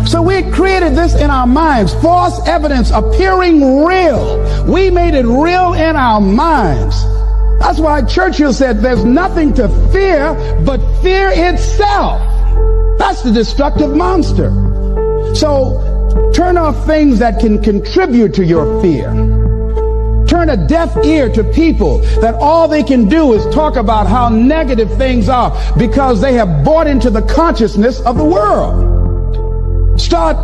So we created this in our minds, false evidence appearing real. We made it real in our minds. That's why Churchill said there's nothing to fear but fear itself. That's the destructive monster. So turn off things that can contribute to your fear. Turn a deaf ear to people that all they can do is talk about how negative things are because they have bought into the consciousness of the world. Start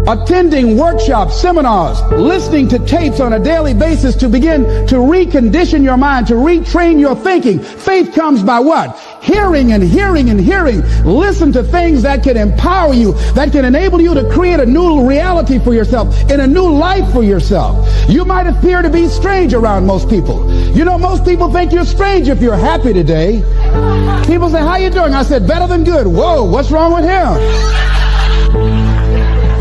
attending workshops, seminars, listening to tapes on a daily basis to begin to recondition your mind, to retrain your thinking. Faith comes by what? Hearing and hearing and hearing. Listen to things that can empower you, that can enable you to create a new reality for yourself and a new life for yourself. You might appear to be strange around most people. You know, most people think you're strange if you're happy today. People say, how you doing? I said, better than good. Whoa, what's wrong with him?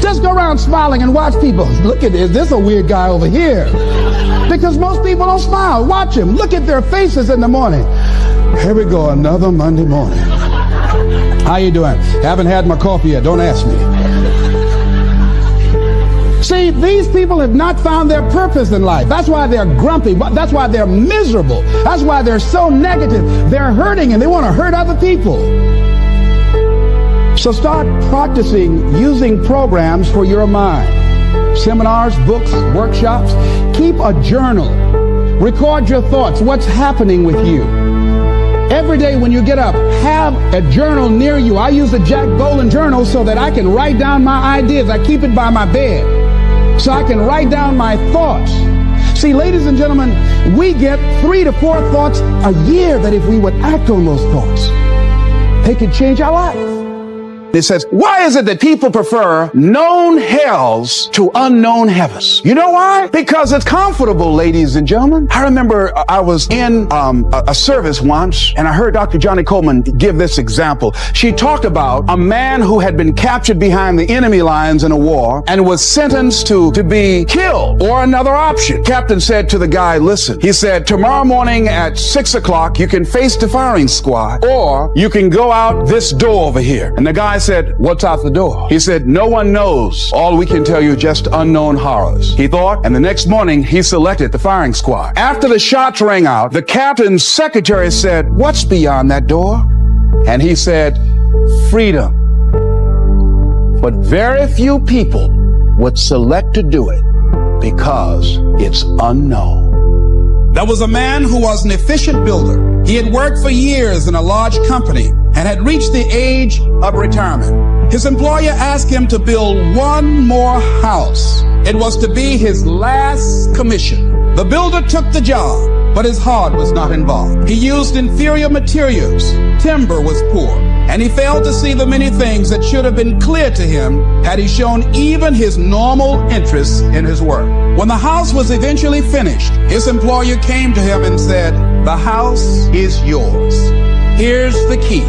Just go around smiling and watch people. Look at this. This is a weird guy over here. Because most people don't smile. Watch them. Look at their faces in the morning. Here we go, another Monday morning. How you doing? Haven't had my coffee yet. Don't ask me. See, these people have not found their purpose in life. That's why they're grumpy. That's why they're miserable. That's why they're so negative. They're hurting and they want to hurt other people. So start practicing using programs for your mind. Seminars, books, workshops. Keep a journal. Record your thoughts. What's happening with you? Every day when you get up, have a journal near you. I use the Jack Boland journal so that I can write down my ideas. I keep it by my bed so I can write down my thoughts. See, ladies and gentlemen, we get 3 to 4 thoughts a year that if we would act on those thoughts, they could change our life. It says, why is it that people prefer known hells to unknown heavens? You know why? Because it's comfortable, ladies and gentlemen. I remember I was in a service once, and I heard Dr. Johnny Coleman give this example. She talked about a man who had been captured behind the enemy lines in a war and was sentenced to be killed, or another option. Captain said to the guy, listen, he said, tomorrow morning at 6 o'clock, you can face the firing squad, or you can go out this door over here. And the guy said, what's out the door? He said, no one knows. All we can tell you just unknown horrors. He thought, and the next morning he selected the firing squad. After the shots rang out, the captain's secretary said, what's beyond that door? And he said, freedom. But very few people would select to do it because it's unknown. There was a man who was an efficient builder. He had worked for years in a large company and had reached the age of retirement. His employer asked him to build one more house. It was to be his last commission. The builder took the job, but his heart was not involved. He used inferior materials. Timber was poor, and he failed to see the many things that should have been clear to him had he shown even his normal interest in his work. When the house was eventually finished, his employer came to him and said, the house is yours. Here's the key.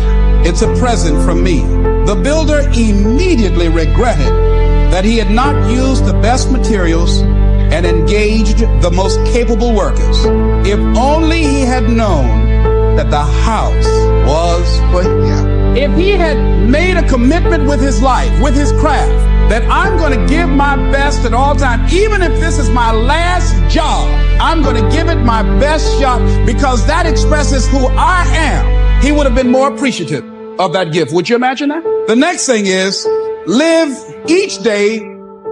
It's a present from me. The builder immediately regretted that he had not used the best materials and engaged the most capable workers. If only he had known that the house was for him. If he had made a commitment with his life, with his craft, that I'm going to give my best at all times, even if this is my last job, I'm going to give it my best shot because that expresses who I am, he would have been more appreciative of that gift. Would you imagine that? The next thing is live each day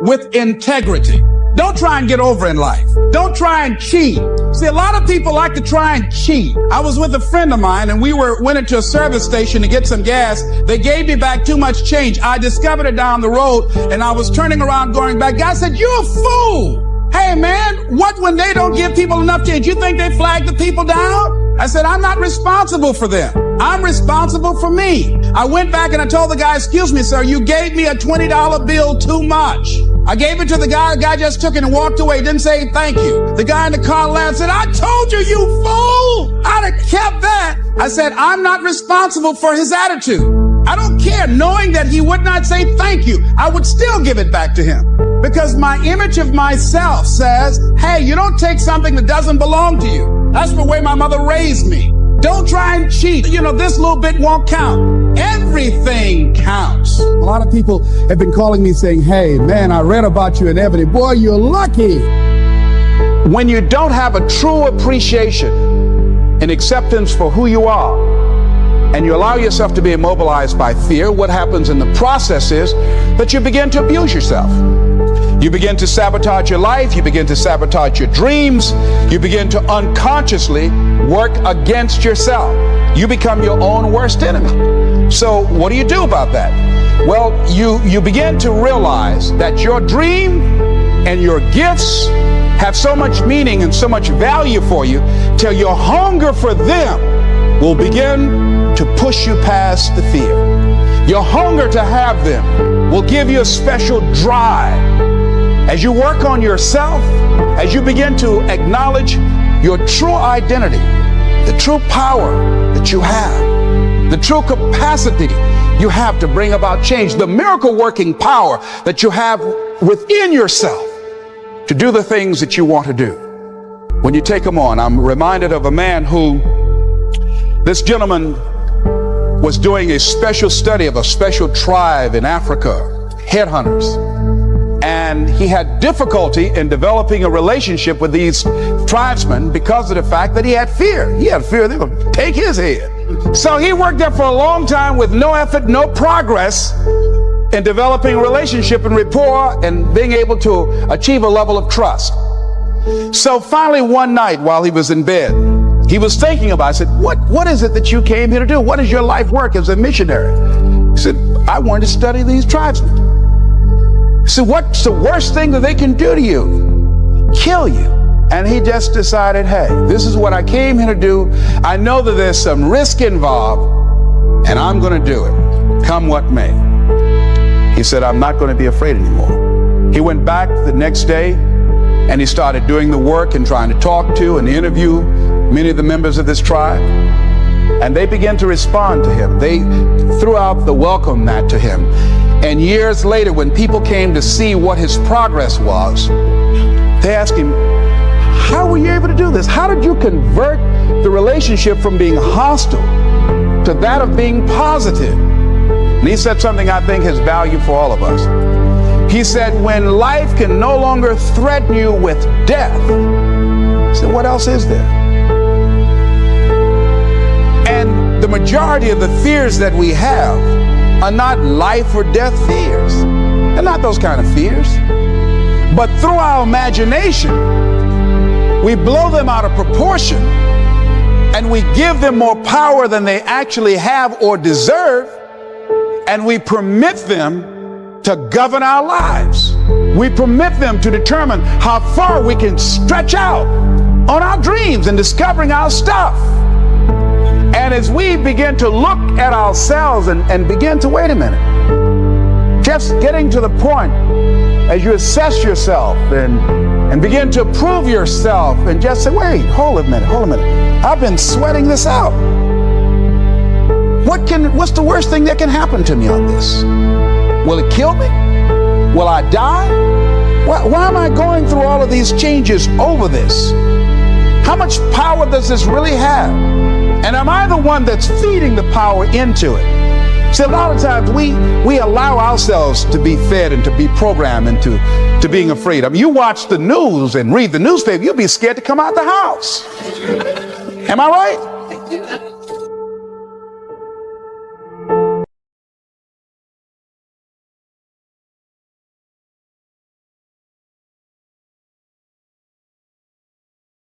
with integrity. Don't try and get over in life. Don't try and cheat. See, a lot of people like to try and cheat. I was with a friend of mine and we went into a service station to get some gas. They gave me back too much change. I discovered it down the road and I was turning around going back. Guy said, you're a fool. Hey man, what when they don't give people enough change? You think they flag the people down? I said, I'm not responsible for them. I'm responsible for me. I went back and I told the guy, excuse me, sir, you gave me a $20 bill too much. I gave it to the guy just took it and walked away, didn't say thank you. The guy in the car laughed, said, I told you, you fool! I'd have kept that. I said, I'm not responsible for his attitude. I don't care. Knowing that he would not say thank you, I would still give it back to him. Because my image of myself says, hey, you don't take something that doesn't belong to you. That's the way my mother raised me. Don't try and cheat. You know, this little bit won't count. Everything counts. A lot of people have been calling me saying, hey, man, I read about you in Ebony. Boy, you're lucky. When you don't have a true appreciation and acceptance for who you are, and you allow yourself to be immobilized by fear, what happens in the process is that you begin to abuse yourself. You begin to sabotage your life. You begin to sabotage your dreams. You begin to unconsciously work against yourself. You become your own worst enemy. So what do you do about that? Well, you begin to realize that your dream and your gifts have so much meaning and so much value for you till your hunger for them will begin to push you past the fear. Your hunger to have them will give you a special drive. As you work on yourself, as you begin to acknowledge your true identity, the true power that you have, the true capacity you have to bring about change, the miracle working power that you have within yourself to do the things that you want to do. When you take them on, I'm reminded of a man who, this gentleman was doing a special study of a special tribe in Africa, headhunters. And he had difficulty in developing a relationship with these tribesmen because of the fact that he had fear. He had fear they were going to take his head. So he worked there for a long time with no effort, no progress in developing a relationship and rapport and being able to achieve a level of trust. So finally one night while he was in bed, he was thinking about it. I said, what is it that you came here to do? What is your life work as a missionary? He said, I wanted to study these tribesmen. So what's the worst thing that they can do to you? Kill you. And he just decided, hey, this is what I came here to do. I know that there's some risk involved, and I'm going to do it, come what may. He said, I'm not going to be afraid anymore. He went back the next day, and he started doing the work and trying to talk to and interview many of the members of this tribe. And they began to respond to him. They threw out the welcome mat to him. And years later, when people came to see what his progress was, they asked him, how were you able to do this? How did you convert the relationship from being hostile to that of being positive? And he said something I think has value for all of us. He said, when life can no longer threaten you with death, he said, what else is there? And the majority of the fears that we have are not life or death fears. They're not those kind of fears. But through our imagination, we blow them out of proportion and we give them more power than they actually have or deserve, and we permit them to govern our lives. We permit them to determine how far we can stretch out on our dreams and discovering our stuff. And as we begin to look at ourselves and begin to, wait a minute, just getting to the point as you assess yourself and begin to prove yourself and just say, wait, hold a minute. I've been sweating this out. What's the worst thing that can happen to me on this? Will it kill me? Will I die? Why am I going through all of these changes over this? How much power does this really have? And am I the one that's feeding the power into it? See, a lot of times we allow ourselves to be fed and to be programmed into being afraid. I mean, you watch the news and read the newspaper, you'll be scared to come out the house. Am I right?